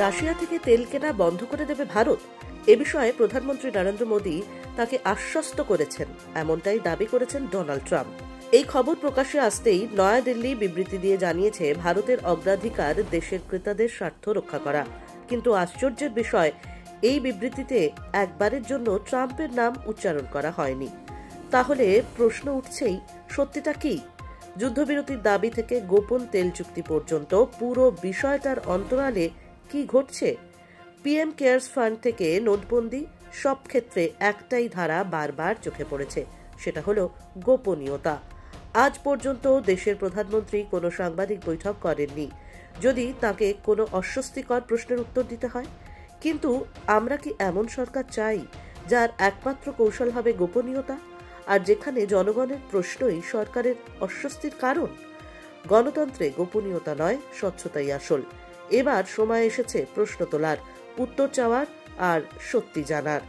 Russia থেকে তেল কেনা বন্ধ করে দেবে ভারত, এ বিষয়ে প্রধানমন্ত্রী নরেন্দ্র মোদী তাকে আশ্বস্ত করেছেন, এমনটাই দাবি করেছেন ডোনাল্ড ট্রাম্প। এই খবর প্রকাশ্যে আসতেই নয়াদিল্লি বিবৃতি দিয়ে জানিয়েছে ভারতের অগ্রাধিকার দেশের ক্রেতাদের স্বার্থ রক্ষা করা। কিন্তু আশ্চর্যের বিষয়, এই বিবৃতিতে একবারের জন্য ট্রাম্পের নাম উচ্চারণ করা হয়নি। তাহলে প্রশ্ন উঠছেই, সত্যিটা কি? যুদ্ধবিরতির দাবি থেকে গোপন তেল চুক্তি পর্যন্ত পুরো বিষয়টার অন্তরালে কি ঘটছে? পিএম কেয়ার্স ফান্ড থেকে নোটবন্দি, সব ক্ষেত্রে একটাই ধারা বারবার চোখে পড়েছে, সেটা হলো গোপনীয়তা। আজ পর্যন্ত দেশের প্রধানমন্ত্রী কোনো সাংবাদিক বৈঠক করেননি, যদি তাকে কোনো অস্বস্তিকর প্রশ্নের উত্তর দিতে হয়। কিন্তু আমরা কি এমন সরকার চাই যার একমাত্র কৌশল হবে গোপনীয়তা, আর যেখানে জনগণের প্রশ্নই সরকারের অস্বস্তির কারণ? গণতন্ত্রে গোপনীয়তা নয়, স্বচ্ছতাই আসল। এবার সময় এসেছে প্রশ্ন তোলার, উত্তর চাওয়ার আর সত্যি জানার।